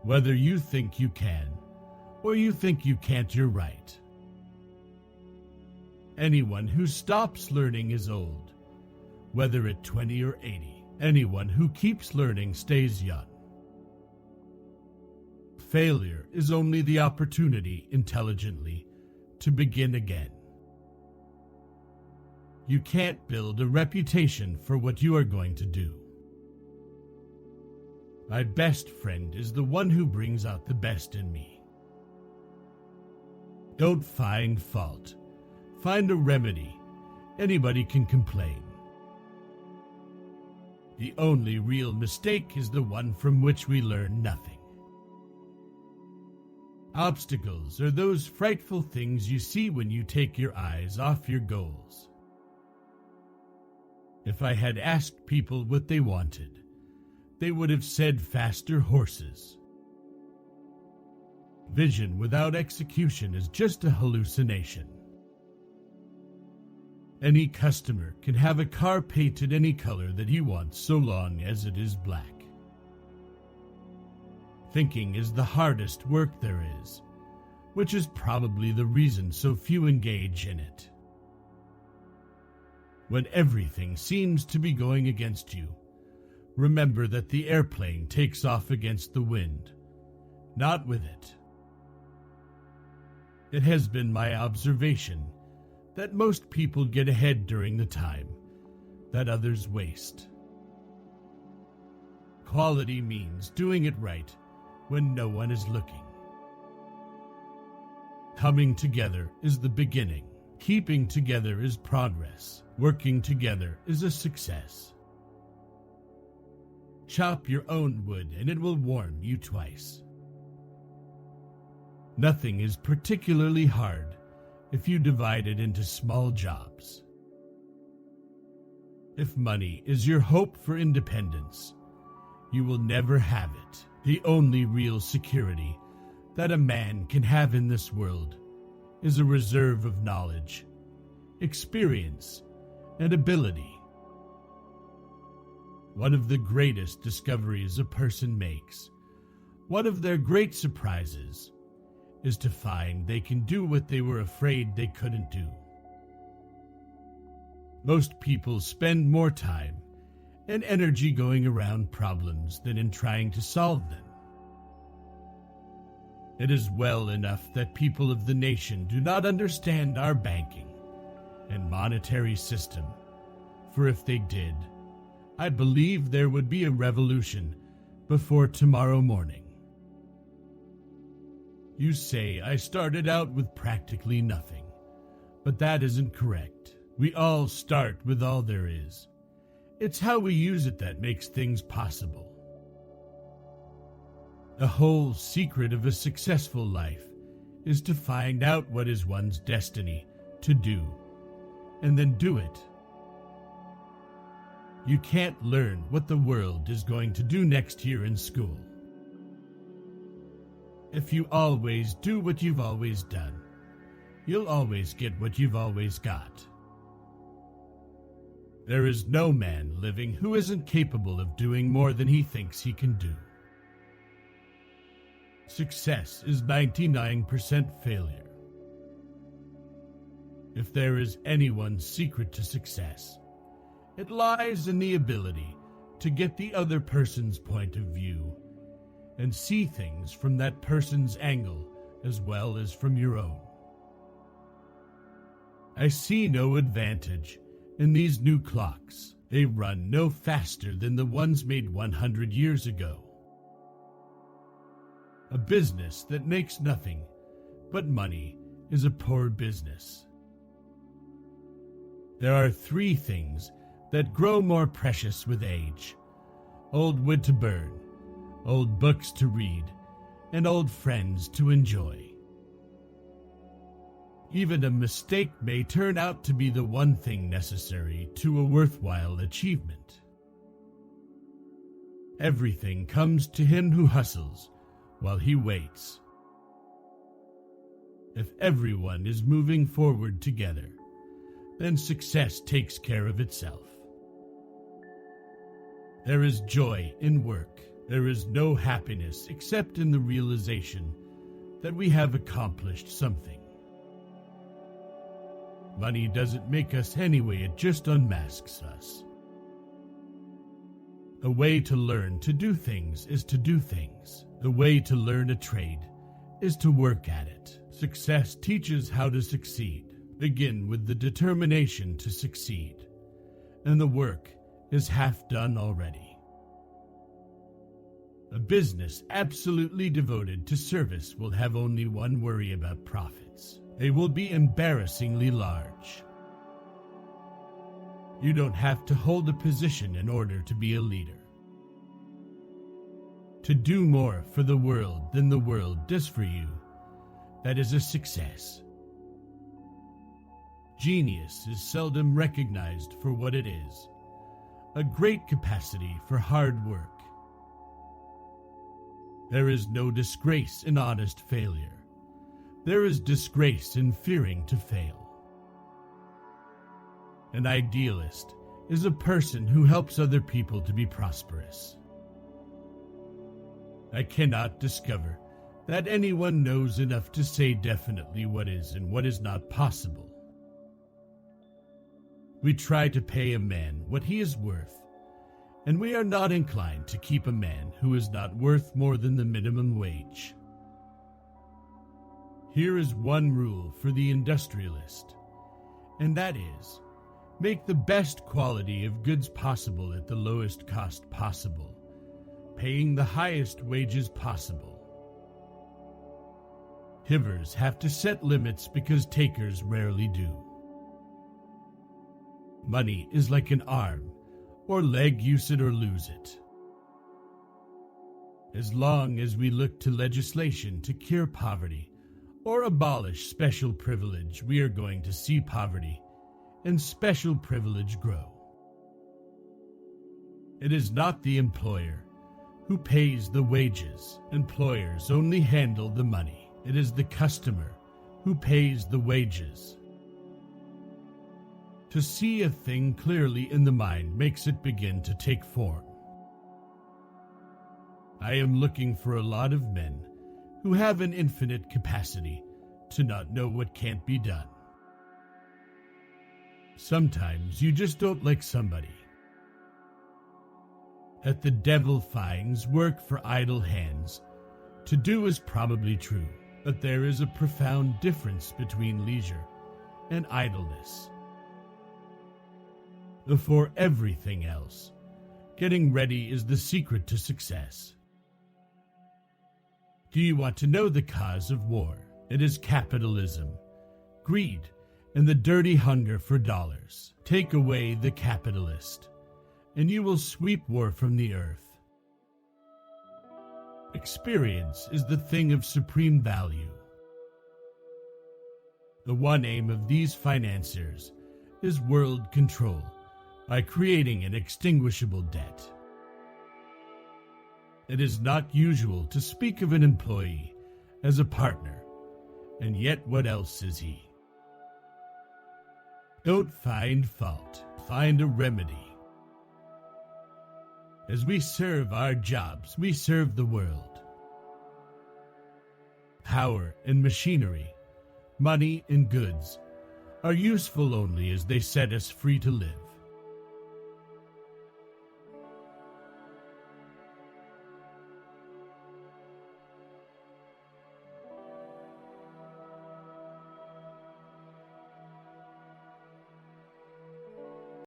Whether you think you can or you think you can't, you're right. Anyone who stops learning is old, whether at 20 or 80. Anyone who keeps learning stays young. Failure is only the opportunity, intelligently, to begin again. You can't build a reputation for what you are going to do. My best friend is the one who brings out the best in me. Don't find fault. Find a remedy. Anybody can complain. The only real mistake is the one from which we learn nothing. Obstacles are those frightful things you see when you take your eyes off your goals. If I had asked people what they wanted, they would have said faster horses. Vision without execution is just a hallucination. Any customer can have a car painted any color that he wants so long as it is black. Thinking is the hardest work there is, which is probably the reason so few engage in it. When everything seems to be going against you, remember that the airplane takes off against the wind, not with it. It has been my observation that most people get ahead during the time that others waste. Quality means doing it right when no one is looking. Coming together is the beginning. Keeping together is progress. Working together is a success. Chop your own wood and it will warm you twice. Nothing is particularly hard if you divide it into small jobs. If money is your hope for independence, you will never have it. The only real security that a man can have in this world is a reserve of knowledge, experience, and ability. One of the greatest discoveries a person makes, one of their great surprises, is to find they can do what they were afraid they couldn't do. Most people spend more time and energy going around problems than in trying to solve them. It is well enough that people of the nation do not understand our banking and monetary system, for if they did, I believe there would be a revolution before tomorrow morning. You say I started out with practically nothing, but that isn't correct. We all start with all there is. It's how we use it that makes things possible. The whole secret of a successful life is to find out what is one's destiny to do, and then do it. You can't learn what the world is going to do next year in school. If you always do what you've always done, you'll always get what you've always got. There is no man living who isn't capable of doing more than he thinks he can do. Success is 99% failure. If there is anyone's secret to success, it lies in the ability to get the other person's point of view and see things from that person's angle as well as from your own. I see no advantage in these new clocks. They run no faster than the ones made 100 years ago. A business that makes nothing but money is a poor business. There are 3 things that grow more precious with age: old wood to burn, old books to read, and old friends to enjoy. Even a mistake may turn out to be the one thing necessary to a worthwhile achievement. Everything comes to him who hustles while he waits. If everyone is moving forward together, then success takes care of itself. There is joy in work, There is no happiness except in the realization that we have accomplished something. Money doesn't make us anyway, it just unmasks us. The way to learn to do things is to do things. The way to learn a trade is to work at it. Success teaches how to succeed. Begin with the determination to succeed, and the work is half done already. A business absolutely devoted to service will have only one worry about profits. They will be embarrassingly large. You don't have to hold a position in order to be a leader. To do more for the world than the world does for you, that is a success. Genius is seldom recognized for what it is, a great capacity for hard work. There is no disgrace in honest failure. There is disgrace in fearing to fail. An idealist is a person who helps other people to be prosperous. I cannot discover that anyone knows enough to say definitely what is and what is not possible. We try to pay a man what he is worth, and we are not inclined to keep a man who is not worth more than the minimum wage. Here is one rule for the industrialist, and that is, make the best quality of goods possible at the lowest cost possible, paying the highest wages possible. Givers have to set limits because takers rarely do. Money is like an arm or leg, use it or lose it. As long as we look to legislation to cure poverty or abolish special privilege, we are going to see poverty and special privilege grow. It is not the employer who pays the wages. Employers only handle the money. It is the customer who pays the wages. To see a thing clearly in the mind makes it begin to take form. I am looking for a lot of men who have an infinite capacity to not know what can't be done. Sometimes you just don't like somebody. That the devil finds work for idle hands to do is probably true, but there is a profound difference between leisure and idleness. Before everything else, getting ready is the secret to success. Do you want to know the cause of war? It is capitalism, greed, and the dirty hunger for dollars. Take away the capitalist, and you will sweep war from the earth. Experience is the thing of supreme value. The one aim of these financiers is world control by creating an extinguishable debt. It is not usual to speak of an employee as a partner, and yet what else is he? Don't find fault, find a remedy. As we serve our jobs, we serve the world. Power and machinery, money and goods are useful only as they set us free to live.